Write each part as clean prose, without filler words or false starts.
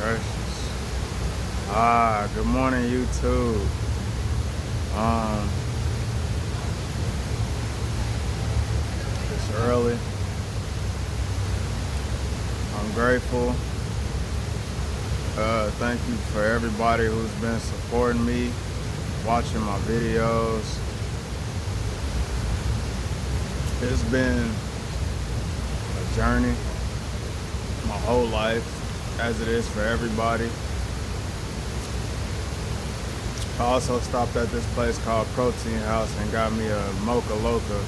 gracious. Good morning, YouTube. It's early. I'm grateful. Thank you for everybody who's been supporting me, watching my videos. It's been a journey my whole life, as it is for everybody. I also stopped at this place called Protein House and got me a Mocha Loca.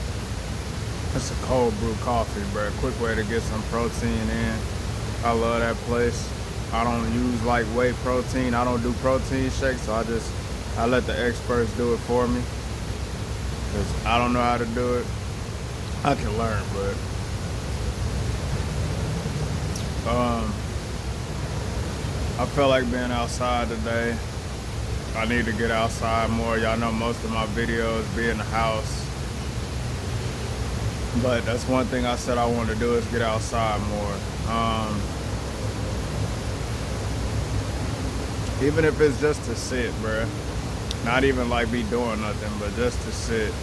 It's a cold brew coffee, bro. Quick way to get some protein in. I love that place. I don't use like whey protein. I don't do protein shakes, so I let the experts do it for me. Cause I don't know how to do it. I can learn, but I feel like being outside today. I need to get outside more. Y'all know most of my videos be in the house. But that's one thing I said I want to do is get outside more. Even if it's just to sit, bruh. Not even like be doing nothing, but just to sit.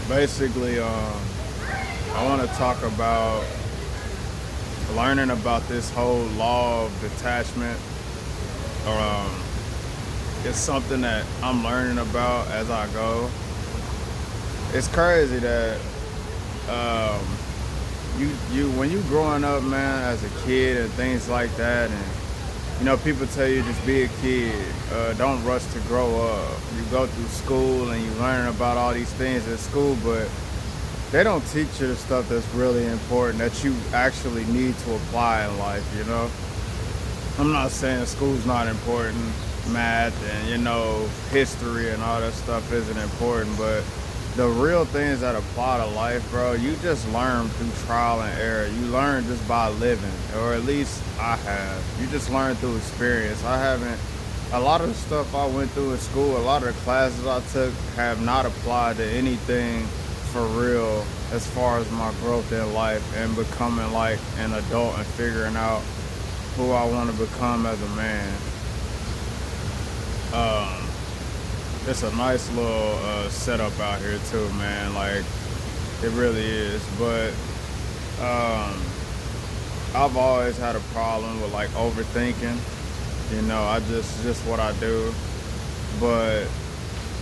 Basically, I want to talk about learning about this whole law of detachment. It's something that I'm learning about as I go. It's crazy that you when you growing up, man, as a kid and things like that, and people tell you just be a kid, don't rush to grow up. You go through school and you learn about all these things at school, but they don't teach you the stuff that's really important that you actually need to apply in life, I'm not saying school's not important, math and, history and all that stuff isn't important, but the real things that apply to life, bro, you just learn through trial and error. You learn just by living, or at least I have. You just learn through experience. A lot of the stuff I went through in school, a lot of the classes I took have not applied to anything for real as far as my growth in life and becoming like an adult and figuring out who I want to become as a man. It's a nice little setup out here too, man. Like, it really is. But I've always had a problem with like overthinking. I just what I do. But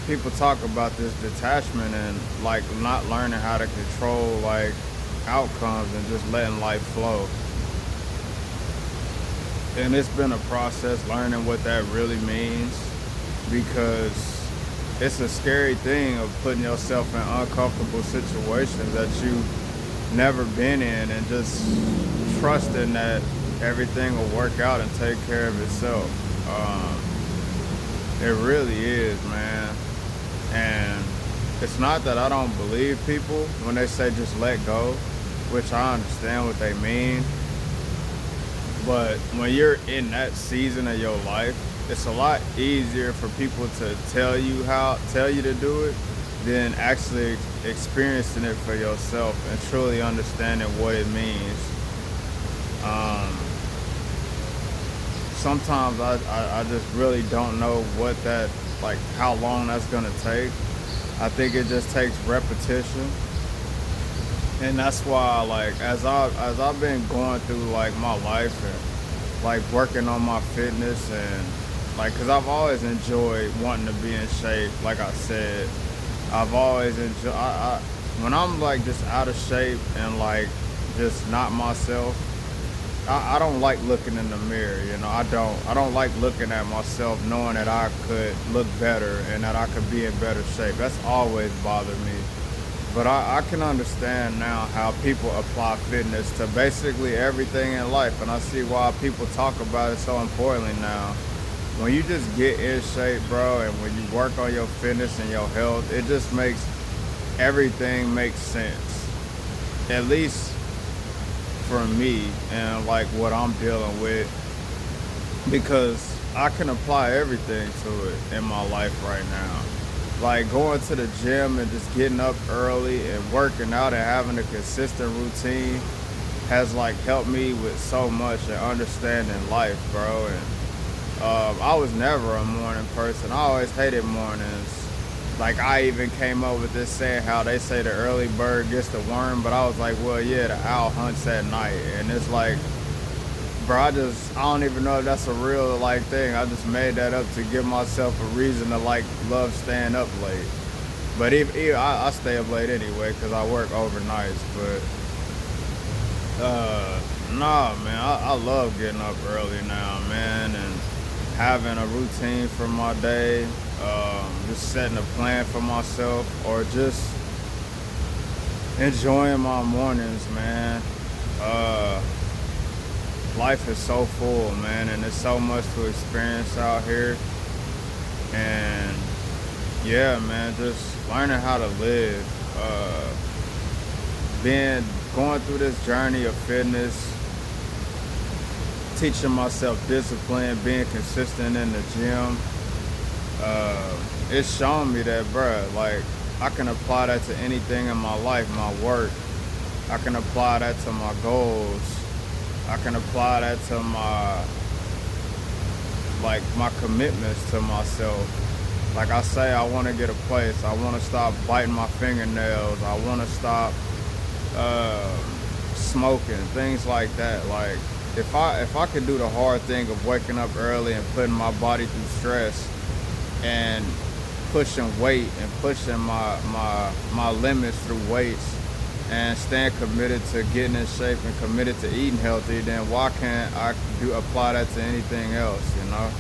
people talk about this detachment and like not learning how to control like outcomes and just letting life flow. And it's been a process learning what that really means, because it's a scary thing of putting yourself in uncomfortable situations that you've never been in and just trusting that everything will work out and take care of itself. It really is, man. And it's not that I don't believe people when they say just let go, which I understand what they mean. But when you're in that season of your life, it's a lot easier for people to tell you to do it than actually experiencing it for yourself and truly understanding what it means. Sometimes I just really don't know how long that's gonna take. I think it just takes repetition. And that's why, like, as I've been going through like my life and like working on my fitness and like, cause I've always enjoyed wanting to be in shape. Like I said, I've always enjoyed. When I'm like just out of shape and like just not myself, I don't like looking in the mirror. I don't like looking at myself knowing that I could look better and that I could be in better shape. That's always bothered me. But I can understand now how people apply fitness to basically everything in life. And I see why people talk about it so importantly now. When you just get in shape, bro, and when you work on your fitness and your health, it just makes everything make sense. At least for me and like what I'm dealing with. Because I can apply everything to it in my life right now. Like going to the gym and just getting up early and working out and having a consistent routine has like helped me with so much and understanding life, bro. And I was never a morning person. I always hated mornings. Like I even came up with this saying how they say the early bird gets the worm, but I was like, well, yeah, the owl hunts at night, and it's like, bro, I don't even know if that's a real like thing. I just made that up to give myself a reason to like love staying up late. But even I stay up late anyway because I work overnights. But nah, man, I love getting up early now, man, and having a routine for my day, just setting a plan for myself, or just enjoying my mornings, man. Life is so full, man, and there's so much to experience out here. And yeah, man, just learning how to live. Being going through this journey of fitness, teaching myself discipline, being consistent in the gym. It's shown me that, bruh, like I can apply that to anything in my life, my work. I can apply that to my goals. I can apply that to my commitments to myself. Like I say, I want to get a place. I want to stop biting my fingernails. I want to stop smoking, things like that. Like if I could do the hard thing of waking up early and putting my body through stress and pushing weight and pushing my limits through weights and staying committed to getting in shape and committed to eating healthy, then why can't I apply that to anything else, you know?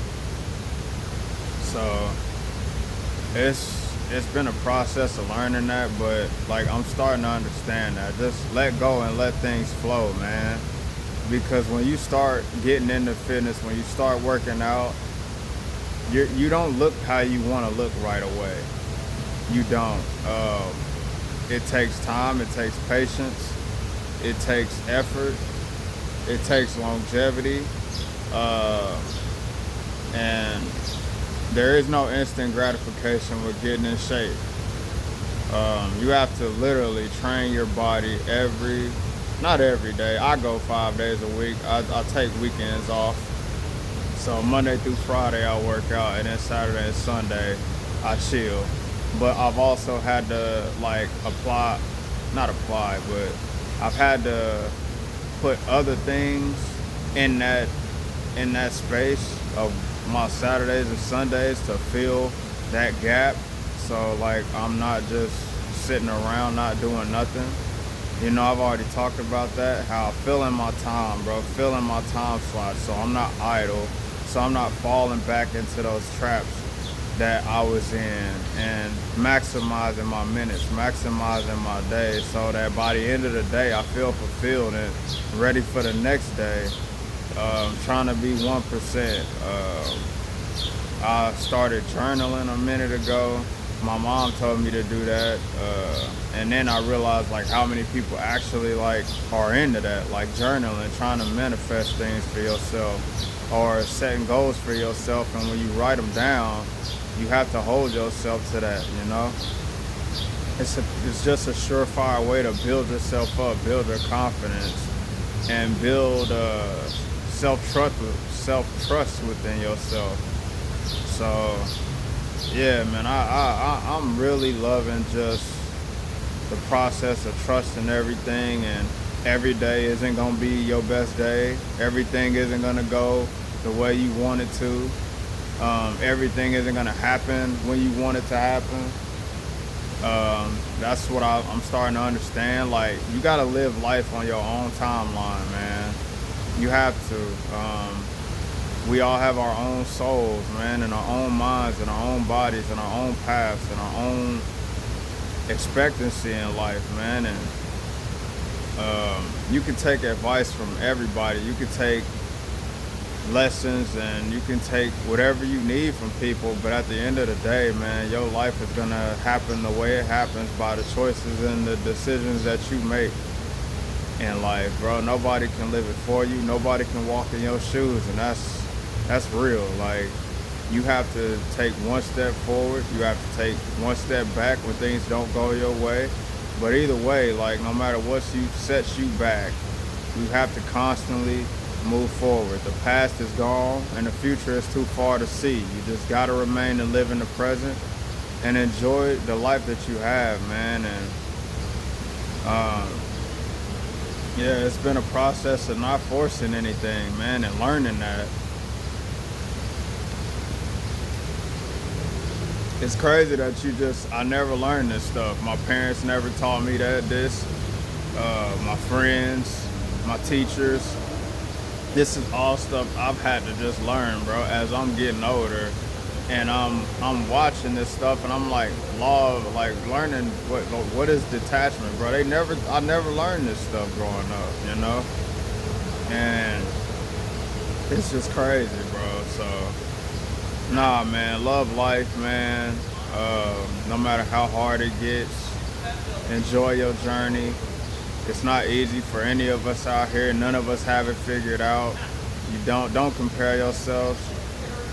So it's been a process of learning that, but like I'm starting to understand that. Just let go and let things flow, man. Because when you start getting into fitness, when you start working out, you don't look how you want to look right away. You don't. It takes time, it takes patience, it takes effort, it takes longevity, and there is no instant gratification with getting in shape. You have to literally train your body not every day. I go 5 days a week. I take weekends off. So Monday through Friday I work out, and then Saturday and Sunday I chill. But I've also had to like not apply, but I've had to put other things in that space of my Saturdays and Sundays to fill that gap. So like I'm not just sitting around not doing nothing. You know, I've already talked about that, how I'm filling my time, bro, filling my time slots, so I'm not idle, so I'm not falling back into those traps that I was in, and maximizing my minutes, maximizing my day, so that by the end of the day I feel fulfilled and ready for the next day. Trying to be 1%. I started journaling a minute ago. My mom told me to do that, and then I realized like how many people actually like are into that, like journaling, trying to manifest things for yourself or setting goals for yourself. And when you write them down, you have to hold yourself to that, you know. It's just a surefire way to build yourself up, build your confidence, and build self-trust within yourself. So yeah, man, I'm really loving just the process of trusting everything, and every day isn't gonna be your best day. Everything isn't gonna go the way you want it to. Everything isn't gonna happen when you want it to happen. That's what I'm starting to understand. Like, you gotta live life on your own timeline, man. You have to. We all have our own souls, man, and our own minds and our own bodies and our own paths and our own expectancy in life, man. And you can take advice from everybody. You can take lessons and you can take whatever you need from people, but at the end of the day, man, your life is gonna happen the way it happens by the choices and the decisions that you make in life, bro. Nobody can live it for you. Nobody can walk in your shoes, and that's real. Like, you have to take one step forward, you have to take one step back when things don't go your way. But either way, like, no matter what sets you back, You have to constantly move forward. The past is gone and the future is too far to see. You just got to remain and live in the present and enjoy the life that you have, man. And um, yeah, it's been a process of not forcing anything, man, and learning that. It's crazy that I never learned this stuff. My parents never taught me my friends, my teachers. This is all stuff I've had to just learn, bro, as I'm getting older. And I'm watching this stuff and I'm like, learning what is detachment, bro. I never learned this stuff growing up, you know? And it's just crazy, bro. So nah, man, love life, man. No matter how hard it gets, enjoy your journey. It's not easy for any of us out here. None of us have it figured out. You don't compare yourself.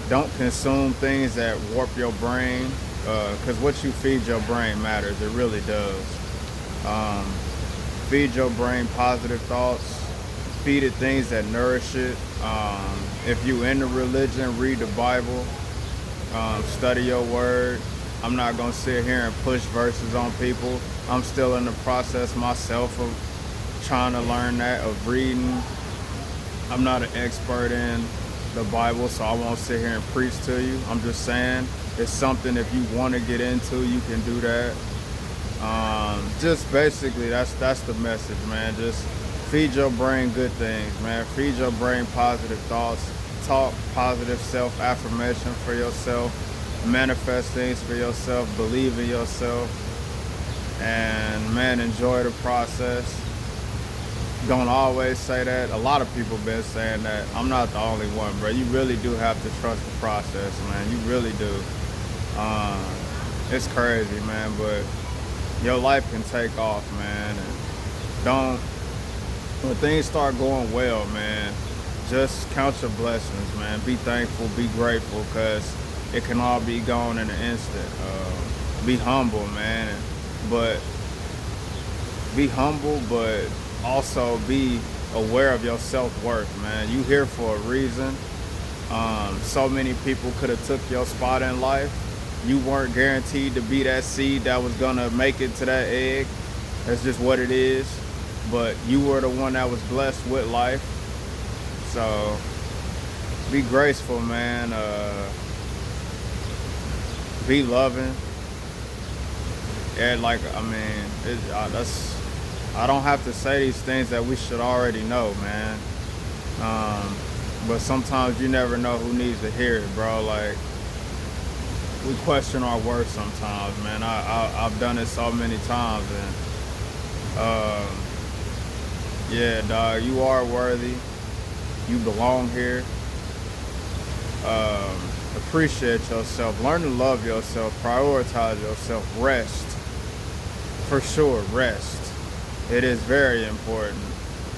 Don't consume things that warp your brain, because what you feed your brain matters. It really does. Feed your brain positive thoughts. Feed it things that nourish it. If you into religion, read the Bible. Study your word. I'm not gonna sit here and push verses on people. I'm still in the process myself of trying to learn that, of reading. I'm not an expert in the Bible, so I won't sit here and preach to you. I'm just saying it's something, if you want to get into, you can do that. Just basically, that's the message, man. Just feed your brain good things, man. Feed your brain positive thoughts. Talk positive self-affirmation for yourself. Manifest things for yourself. Believe in yourself. And, man, enjoy the process. Don't always say that. A lot of people been saying that. I'm not the only one, bro. You really do have to trust the process, man. You really do. It's crazy, man, but your life can take off, man. And when things start going well, man, just count your blessings, man. Be thankful, be grateful, because it can all be gone in an instant. Be humble, man. But be humble, but also be aware of your self-worth, man. You here for a reason. So many people could have took your spot in life. You weren't guaranteed to be that seed that was gonna make it to that egg. That's just what it is. But you were the one that was blessed with life. So be graceful, man. Be loving. And I don't have to say these things that we should already know, man. But sometimes you never know who needs to hear it, bro. Like, we question our worth sometimes, man. I've done it so many times, and yeah, dog, you are worthy. You belong here. Appreciate yourself. Learn to love yourself. Prioritize yourself. Rest. For sure, rest. It is very important.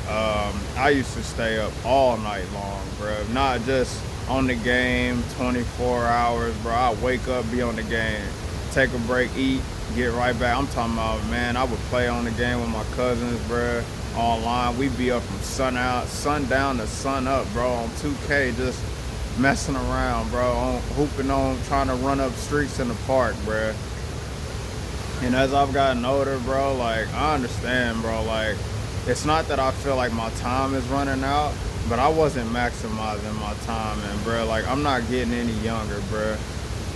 I used to stay up all night long, bro. Not just on the game 24 hours, bro. I wake up, be on the game, take a break, eat, get right back. I'm talking about, man, I would play on the game with my cousins, bro, online. We'd be up from sundown to sun up, bro, on 2K, just messing around, bro, hooping on, trying to run up streets in the park, bro. And as I've gotten older, bro, like, I understand, bro, like, it's not that I feel like my time is running out, but I wasn't maximizing my time, and, bro, like, I'm not getting any younger, bro.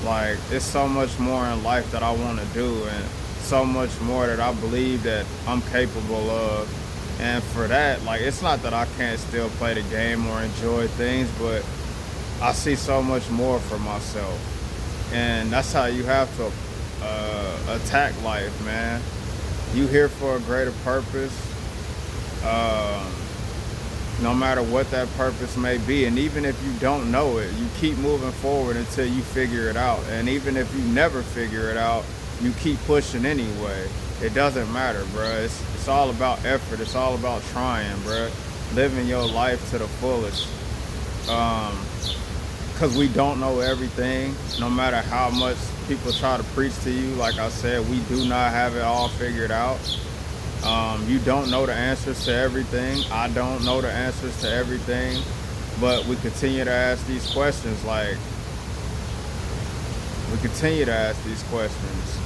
Like, it's so much more in life that I want to do, and so much more that I believe that I'm capable of. And for that, like, it's not that I can't still play the game or enjoy things, but I see so much more for myself. And that's how you have to attack life, man. You here for a greater purpose, no matter what that purpose may be. And even if you don't know it, you keep moving forward until you figure it out. And even if you never figure it out, you keep pushing anyway. It doesn't matter, bro. It's all about effort. It's all about trying, bro. Living your life to the fullest. Because we don't know everything, no matter how much people try to preach to you. Like I said, we do not have it all figured out. You don't know the answers to everything. I don't know the answers to everything, but we continue to ask these questions. Like, we continue to ask these questions.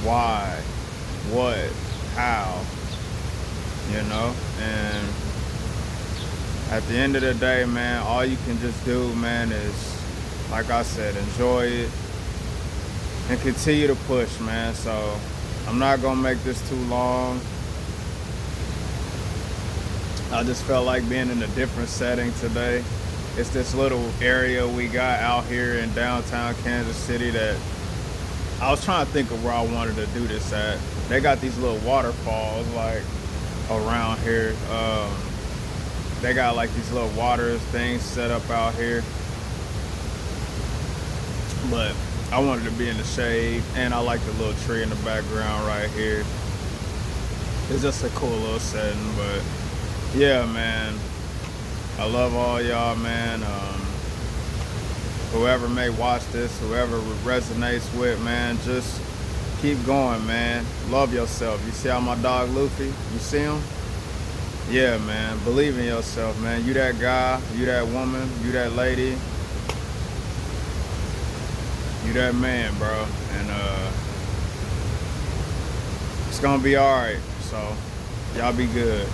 Why? What? How? You know? And at the end of the day, man, all you can just do, man, is, like I said, enjoy it and continue to push, man. So I'm not gonna make this too long. I just felt like being in a different setting today. It's this little area we got out here in downtown Kansas City that I was trying to think of where I wanted to do this at. They got these little waterfalls like around here. They got like these little water things set up out here. But I wanted to be in the shade, and I like the little tree in the background right here. It's just a cool little setting, but yeah, man. I love all y'all, man. Whoever may watch this, whoever resonates with, man, just keep going, man. Love yourself. You see how my dog Luffy, you see him? Yeah, man. Believe in yourself, man. You that guy, you that woman, you that lady, you that man, bro. And it's gonna be all right. So y'all be good.